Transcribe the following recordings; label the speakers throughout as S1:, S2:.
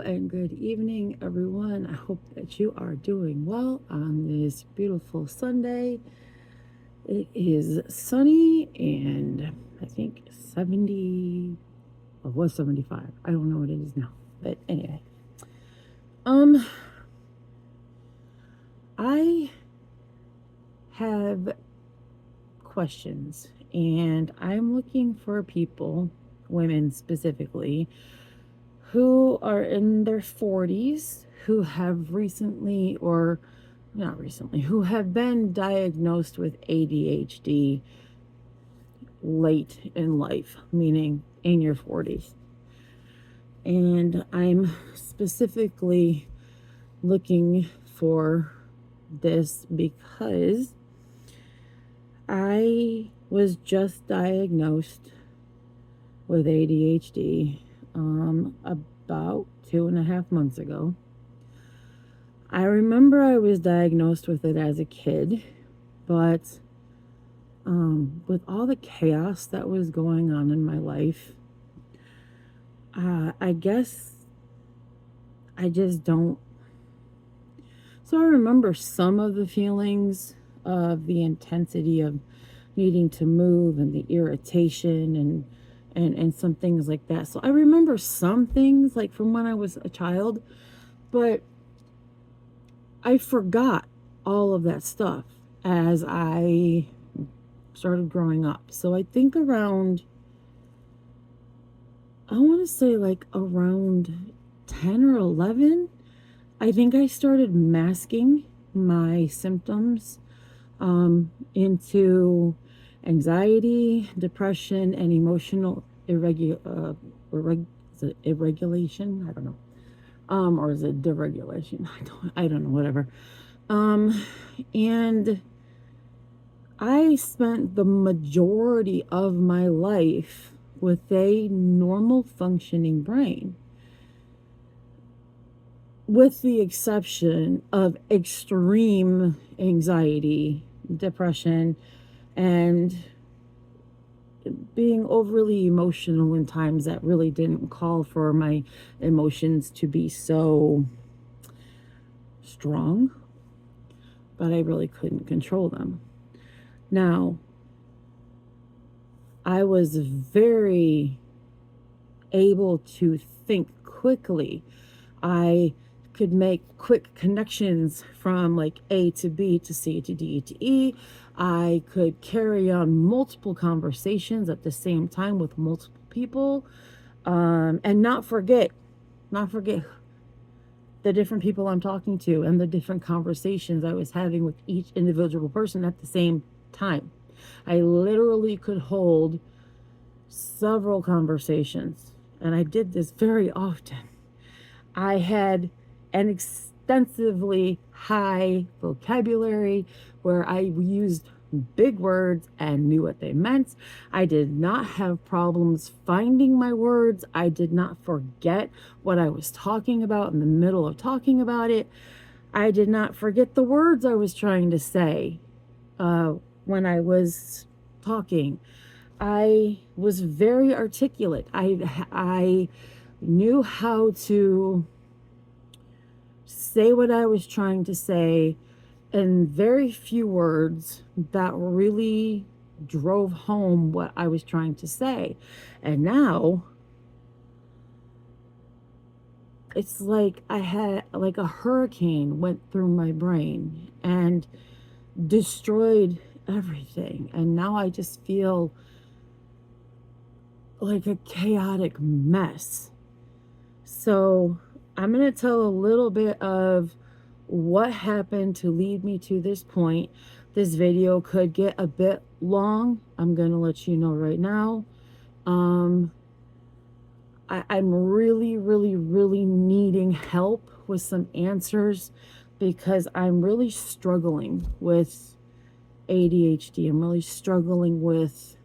S1: and good evening, everyone. I hope that you are doing well on this beautiful Sunday. It is sunny and I think 70, or was 75. I don't know what it is now. But anyway, um, I have questions and I'm looking for people, women specifically, who are in their 40s, who have recently, or not recently, who have been diagnosed with ADHD late in life, meaning in your 40s. And I'm specifically looking for this because I was just diagnosed with ADHD about 2.5 months ago. I remember I was diagnosed with it as a kid, but with all the chaos that was going on in my life, I guess I just don't. So I remember some of the feelings of the intensity of needing to move and the irritation and some things like that. So I remember some things like from when I was a child, but I forgot all of that stuff as I started growing up. So I think around, I want to say like around 10 or 11, I think I started masking my symptoms into anxiety, depression, and emotional is it irregulation? I don't know. Or is it deregulation? I don't know, whatever. And I spent the majority of my life with a normal functioning brain, with the exception of extreme anxiety, depression, and being overly emotional in times that really didn't call for my emotions to be so strong, but I really couldn't control them. Now, I was very able to think quickly. I could make quick connections from like A to B to C to D to E. I could carry on multiple conversations at the same time with multiple people, and not forget the different people I'm talking to and the different conversations I was having with each individual person at the same time. I literally could hold several conversations, and I did this very often. I had an extensively high vocabulary where I used big words and knew what they meant. I did not have problems finding my words. I did not forget what I was talking about in the middle of talking about it. I did not forget the words I was trying to say when I was talking. I was very articulate. I knew how to say what I was trying to say in very few words that really drove home what I was trying to say. And now it's like I had like a hurricane went through my brain and destroyed everything. And now I just feel like a chaotic mess. So I'm going to tell a little bit of what happened to lead me to this point. This video could get a bit long. I'm going to let you know right now. I'm really, really, really needing help with some answers because I'm really struggling with ADHD. I'm really struggling with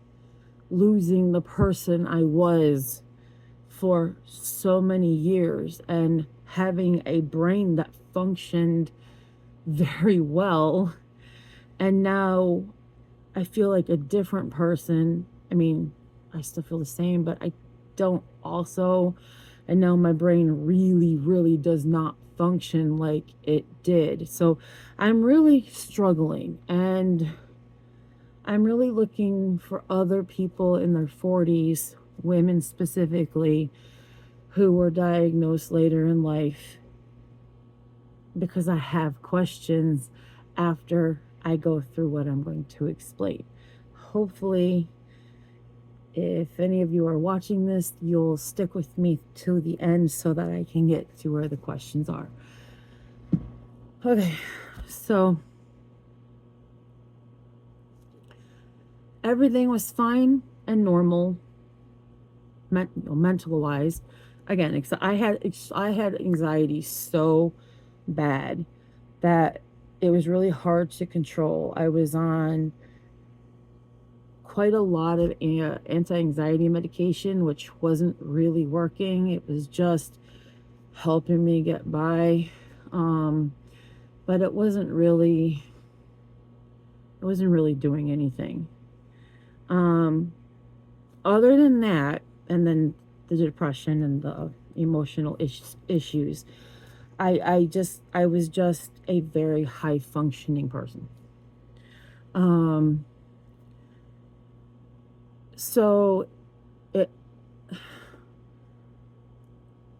S1: losing the person I was for so many years and having a brain that functioned very well. And now I feel like a different person. I mean, I still feel the same, but I don't also. And now my brain really, really does not function like it did. So I'm really struggling, and I'm really looking for other people in their 40s, women specifically, who were diagnosed later in life, because I have questions after I go through what I'm going to explain. Hopefully, if any of you are watching this, you'll stick with me to the end so that I can get to where the questions are. Okay, so everything was fine and normal, mental wise. Again, I had anxiety so bad that it was really hard to control. I was on quite a lot of anti-anxiety medication, which wasn't really working. It was just helping me get by, but it wasn't really doing anything. Other than that, and then the depression and the emotional issues, I was just a very high functioning person. So it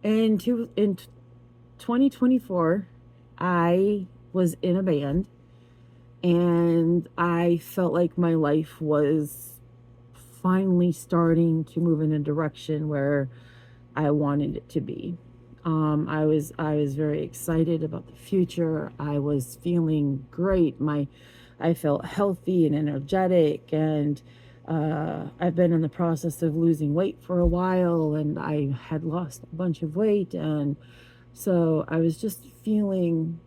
S1: in 2024, I was in a band, and I felt like my life was finally starting to move in a direction where I wanted it to be. I was very excited about the future. I was feeling great. I felt healthy and energetic, and I've been in the process of losing weight for a while, and I had lost a bunch of weight, and so I was just feeling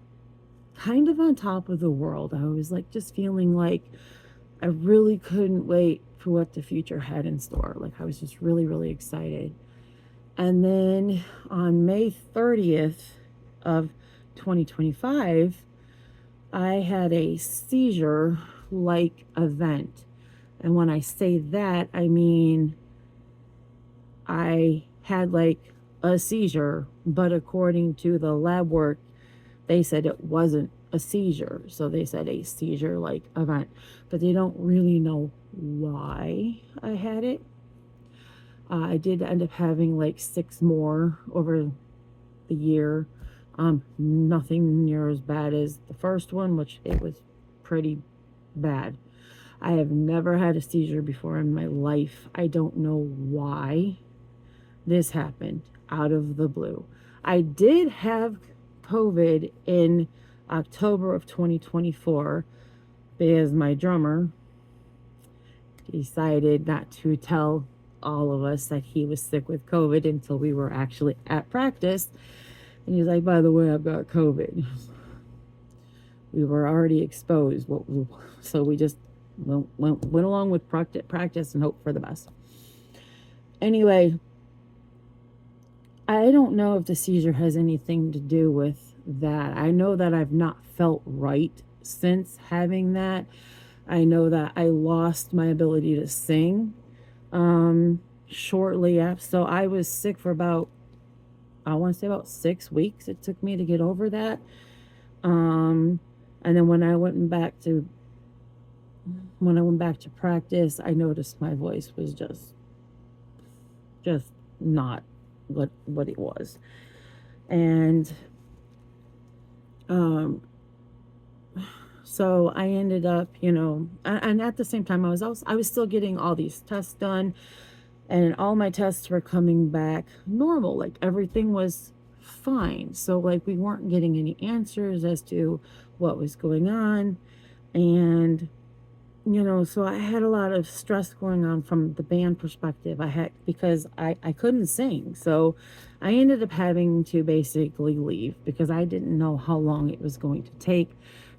S1: kind of on top of the world. I was like just feeling like I really couldn't wait for what the future had in store. Like I was just really, really excited. And then on May 30th of 2025, I had a seizure like event. And when I say that, I mean I had like a seizure, but according to the lab work, they said it wasn't a seizure. So they said a seizure like event, but they don't really know why I had it. I did end up having like 6 more over the year. Nothing near as bad as the first one, which it was pretty bad. I have never had a seizure before in my life. I don't know why this happened out of the blue. I did have COVID in October of 2024 because my drummer decided not to tell all of us that he was sick with COVID until we were actually at practice. And he's like, by the way, I've got COVID. We were already exposed. So we just went along with practice and hope for the best. Anyway, I don't know if the seizure has anything to do with that. I know that I've not felt right since having that. I know that I lost my ability to sing shortly after. So I was sick for about, I want to say about 6 weeks. It took me to get over that. And then when I went back to practice, I noticed my voice was just not what it was. And so I ended up, and at the same time I was still getting all these tests done, and all my tests were coming back normal. Like everything was fine. So like we weren't getting any answers as to what was going on. And so I had a lot of stress going on from the band perspective. Because I couldn't sing. So I ended up having to basically leave because I didn't know how long it was going to take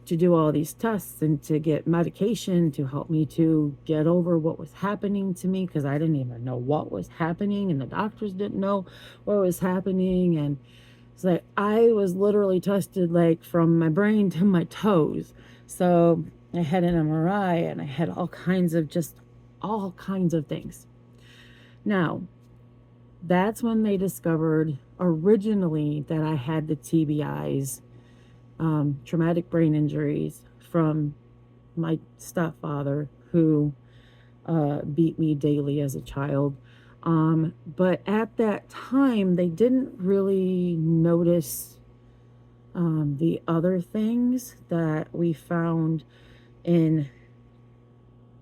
S1: to do all these tests and to get medication to help me to get over what was happening to me, because I didn't even know what was happening and the doctors didn't know what was happening. And it's like I was literally tested like from my brain to my toes. So I had an MRI and I had all kinds of things. Now, That's when they discovered originally that I had the TBIs, traumatic brain injuries, from my stepfather who beat me daily as a child. But at that time, they didn't really notice the other things that we found in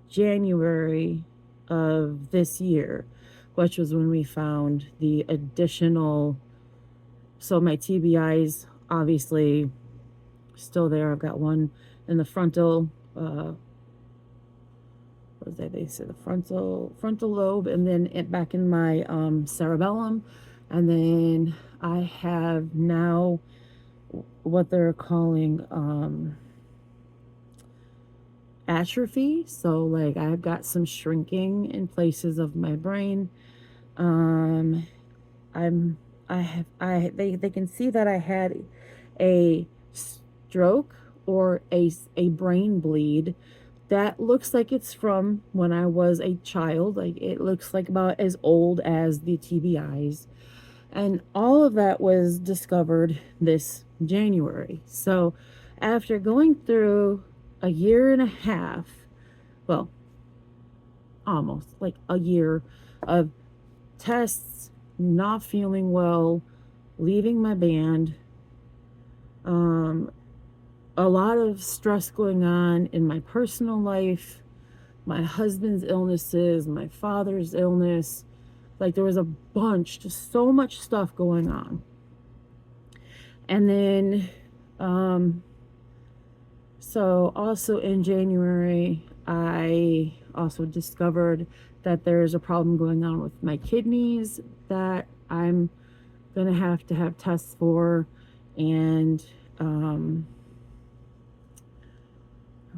S1: January of this year, which was when we found the additional. So my TBIs obviously still there. I've got one in the frontal. What was that? They say the frontal lobe, and then back in my cerebellum, and then I have now what they're calling atrophy. So like I've got some shrinking in places of my brain. Um, I'm I have I they can see that I had a stroke or a brain bleed that looks like it's from when I was a child. Like it looks like about as old as the TBIs. And all of that was discovered this January. So after going through a year and a half, well, almost like a year of tests, not feeling well, leaving my band, um, a lot of stress going on in my personal life, my husband's illnesses, my father's illness. Like there was a bunch, just so much stuff going on. And then, so also in January, I also discovered that there's a problem going on with my kidneys that I'm going to have tests for. And there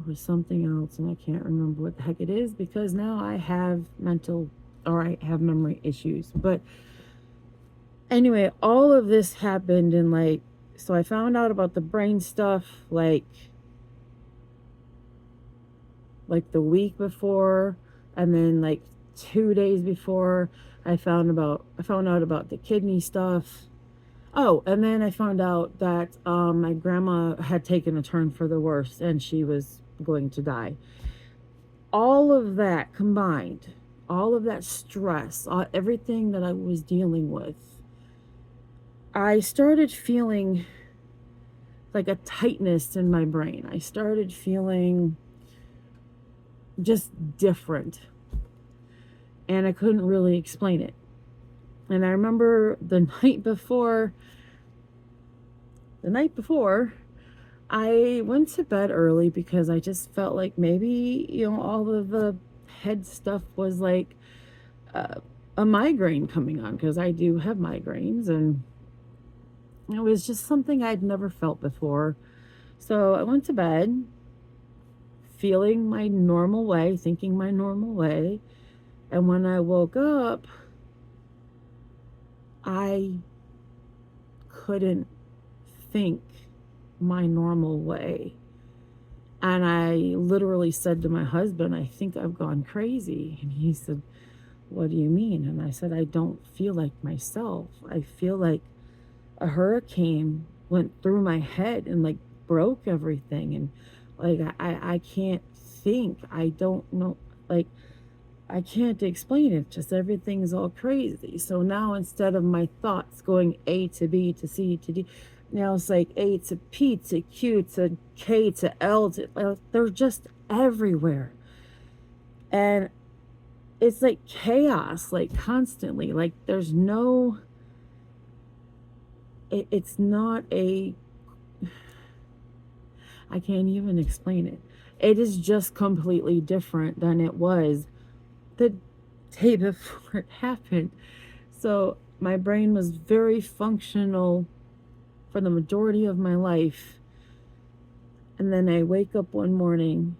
S1: was something else, and I can't remember what the heck it is because now I have I have memory issues. But anyway, all of this happened in like, so I found out about the brain stuff like the week before, and then like 2 days before I found out about the kidney stuff. Oh, and then I found out that my grandma had taken a turn for the worse and she was going to die. All of that combined, all of that stress, everything that I was dealing with, I started feeling like a tightness in my brain. I started feeling just different. And I couldn't really explain it. And I remember the night before, I went to bed early because I just felt like maybe, all of the head stuff was like a migraine coming on because I do have migraines, and it was just something I'd never felt before. So I went to bed feeling my normal way, thinking my normal way. And when I woke up, I couldn't think my normal way. And I literally said to my husband, I think I've gone crazy. And he said, what do you mean? And I said, I don't feel like myself. I feel like a hurricane went through my head and like broke everything. And like, I can't think. I don't know. Like, I can't explain it. Just everything's all crazy. So now instead of my thoughts going A to B to C to D, now it's like A to P to Q to K to L to, they're just everywhere. And it's like chaos, like constantly. Like there's no, it's not a, I can't even explain it. It is just completely different than it was the day before it happened. So my brain was very functional for the majority of my life. And then I wake up one morning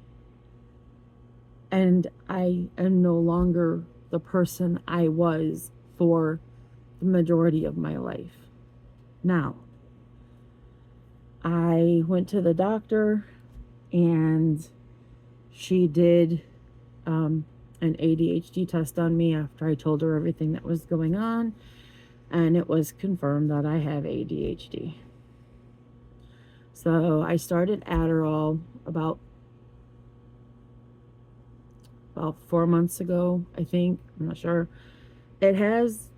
S1: and I am no longer the person I was for the majority of my life. Now, I went to the doctor and she did an ADHD test on me after I told her everything that was going on, and it was confirmed that I have ADHD. So I started Adderall about 4 months ago, I think. I'm not sure. It has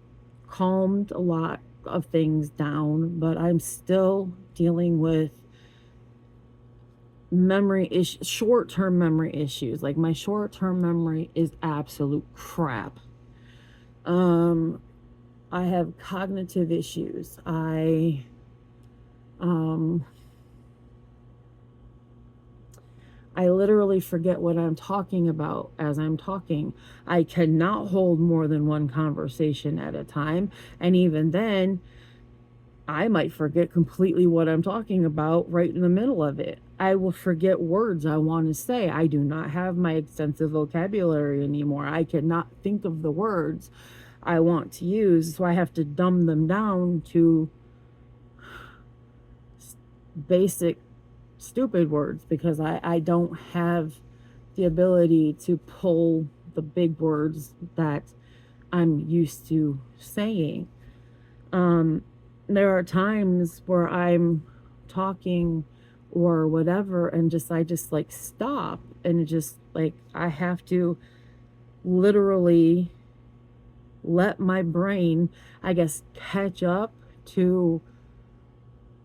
S1: calmed a lot of things down, but I'm still dealing with short-term memory issues. Like, my short-term memory is absolute crap. I have cognitive issues. I literally forget what I'm talking about as I'm talking. I cannot hold more than one conversation at a time. And even then, I might forget completely what I'm talking about right in the middle of it. I will forget words I want to say. I do not have my extensive vocabulary anymore. I cannot think of the words I want to use, so I have to dumb them down to basic stupid words because I don't have the ability to pull the big words that I'm used to saying. There are times where I'm talking or whatever and I just like stop, and it just like I have to literally let my brain, I guess, catch up to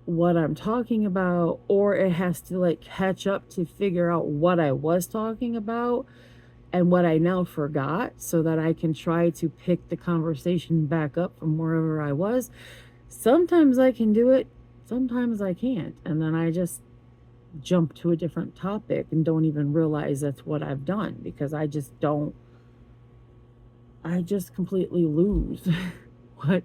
S1: what I'm talking about, or it has to like catch up to figure out what I was talking about and what I now forgot so that I can try to pick the conversation back up from wherever I was. Sometimes I can do it, sometimes I can't. And then I just jump to a different topic and don't even realize that's what I've done because I just completely lose what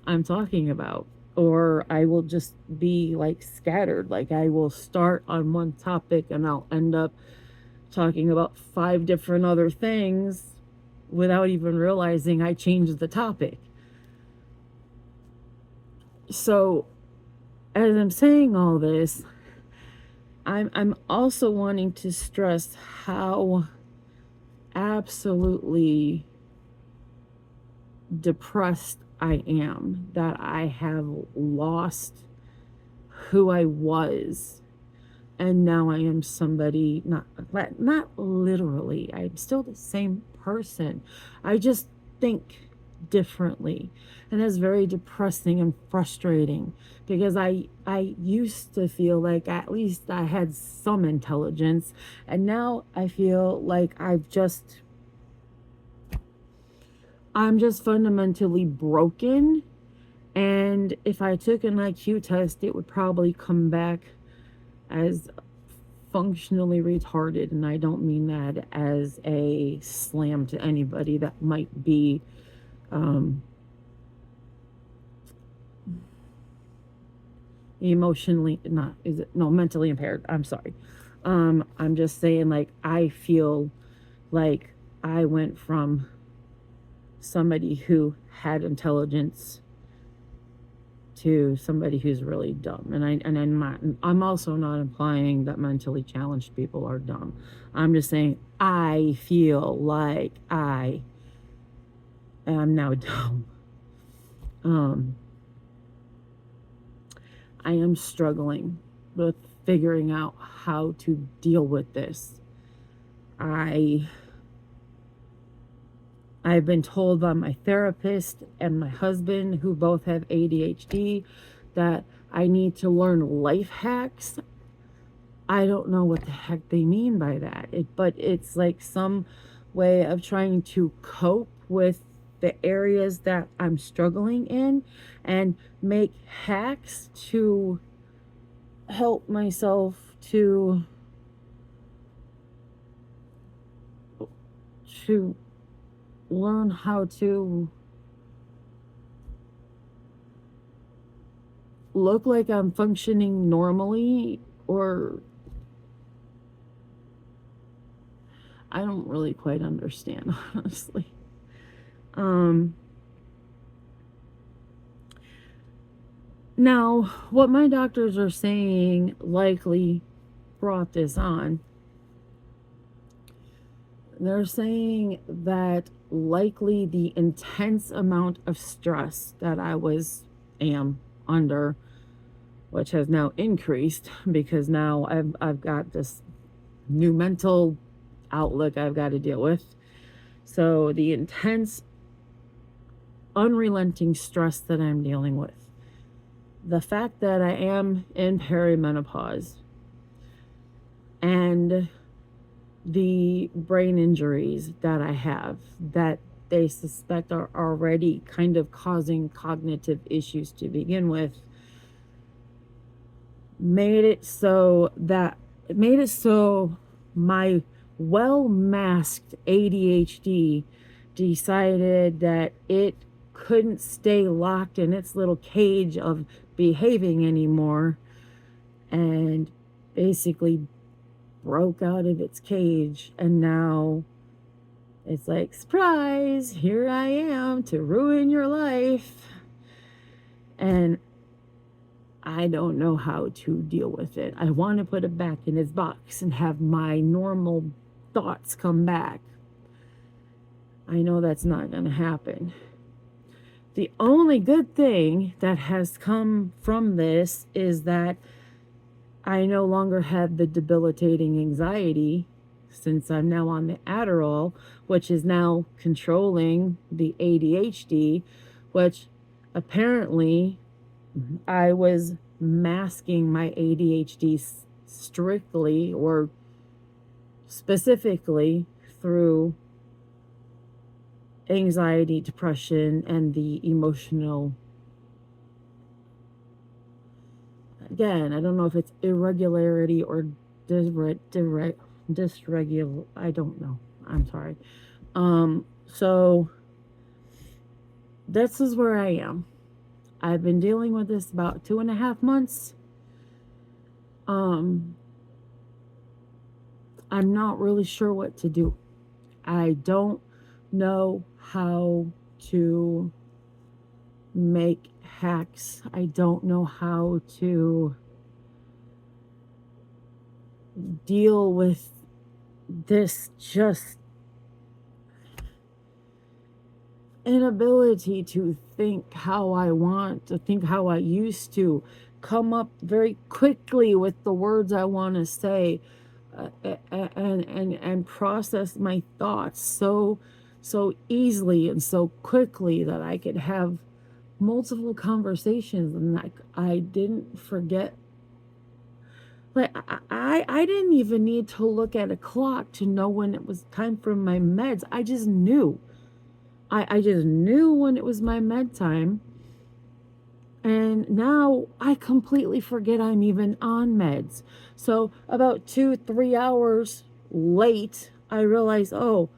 S1: I'm talking about. Or I will just be like scattered. Like, I will start on one topic and I'll end up talking about 5 different other things without even realizing I changed the topic. So, as I'm saying all this, I'm also wanting to stress how absolutely depressed I am that I have lost who I was, and now I am somebody not literally. I'm still the same person. I just think differently, and that's very depressing and frustrating because I used to feel like at least I had some intelligence, and now I feel like I'm just fundamentally broken. And if I took an IQ test, it would probably come back as functionally retarded. And I don't mean that as a slam to anybody that might be emotionally not is it no mentally impaired. I'm sorry. I'm just saying, like, I feel like I went from somebody who had intelligence to somebody who's really dumb. I'm also not implying that mentally challenged people are dumb. I'm just saying I feel like I am now dumb. I am struggling with figuring out how to deal with this. I've been told by my therapist and my husband, who both have ADHD, that I need to learn life hacks. I don't know what the heck they mean by that. But it's like some way of trying to cope with the areas that I'm struggling in and make hacks to help myself to learn how to look like I'm functioning normally, or I don't really quite understand, honestly. Now, what my doctors are saying likely brought this on They're saying that likely the intense amount of stress that am under, which has now increased because now I've got this new mental outlook I've got to deal with. So the intense, unrelenting stress that I'm dealing with, the fact that I am in perimenopause, and the brain injuries that I have that they suspect are already kind of causing cognitive issues to begin with, made it so my well masked ADHD decided that it couldn't stay locked in its little cage of behaving anymore, and basically broke out of its cage. And now it's like, surprise, here I am to ruin your life. And I don't know how to deal with it. I want to put it back in its box and have my normal thoughts come back. I know that's not going to happen. The only good thing that has come from this is that I no longer have the debilitating anxiety, since I'm now on the Adderall, which is now controlling the ADHD, which apparently I was masking my ADHD strictly or specifically through anxiety, depression, and the emotional. Again, I don't know if it's irregularity or dysregulation. I don't know. I'm sorry. So this is where I am. I've been dealing with this about 2.5 months. I'm not really sure what to do. I don't know how to make hacks. I don't know how to deal with this just inability to think how I want to think, how I used to come up very quickly with the words I want to say, and process my thoughts so easily and so quickly that I could have multiple conversations, and like I didn't forget. Like I didn't even need to look at a clock to know when it was time for my meds. I just knew. I just knew when it was my med time. And now I completely forget I'm even on meds. So about 2-3 hours late, I realized, oh,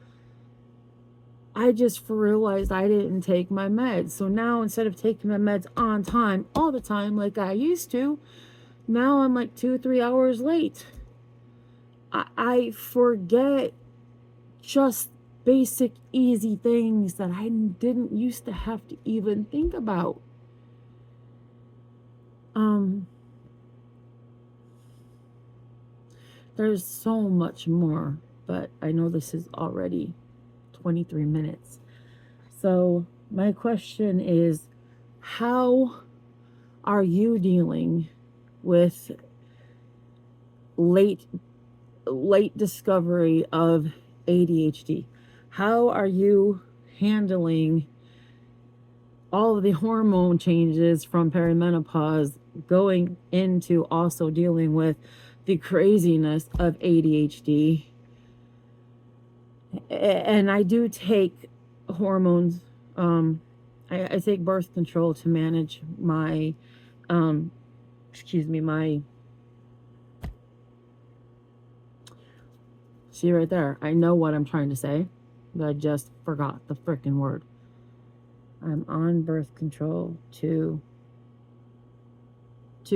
S1: I just realized I didn't take my meds. So now instead of taking my meds on time, all the time, like I used to, now I'm like 2-3 hours late. I forget just basic, easy things that I didn't used to have to even think about. There's so much more, but I know this is already 23 minutes. So my question is, how are you dealing with late discovery of ADHD? How are you handling all of the hormone changes from perimenopause going into also dealing with the craziness of ADHD? And I do take hormones. I take birth control to manage my, my, see right there, I know what I'm trying to say, but I just forgot the freaking word. I'm on birth control to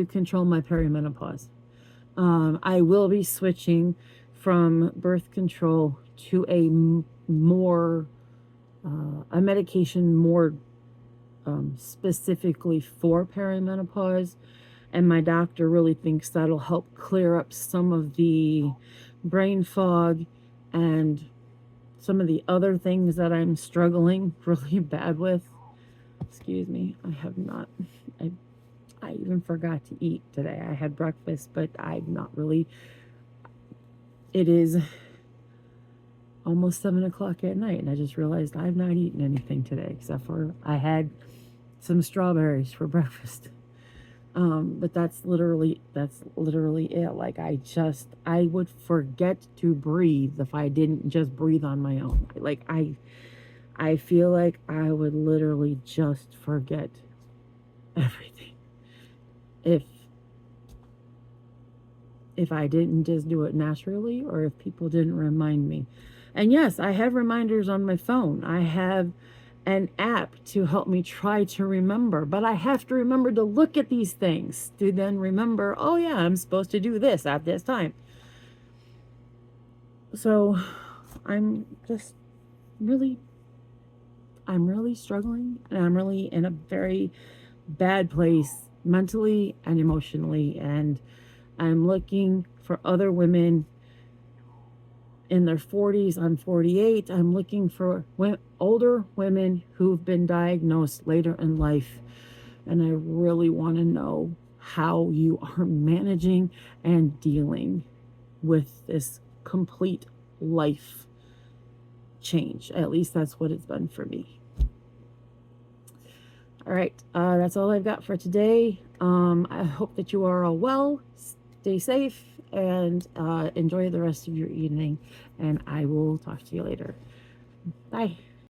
S1: control my perimenopause. I will be switching from birth control to a medication more specifically for perimenopause, and my doctor really thinks that'll help clear up some of the brain fog and some of the other things that I'm struggling really bad with. Excuse me, I I even forgot to eat today. I had breakfast, but I'm not really. It is almost 7 o'clock at night, and I just realized I've not eaten anything today except for I had some strawberries for breakfast. But that's literally it. Like I would forget to breathe if I didn't just breathe on my own. Like I feel like I would literally just forget everything if I didn't just do it naturally, or if people didn't remind me. And yes, I have reminders on my phone. I have an app to help me try to remember, but I have to remember to look at these things to then remember, oh yeah, I'm supposed to do this at this time. So I'm just really struggling, and I'm really in a very bad place mentally and emotionally, and I'm looking for other women in their 40s. I'm 48. I'm looking for older women who've been diagnosed later in life. And I really want to know how you are managing and dealing with this complete life change. At least that's what it's been for me. All right, that's all I've got for today. I hope that you are all well. Stay safe and enjoy the rest of your evening. And I will talk to you later. Bye.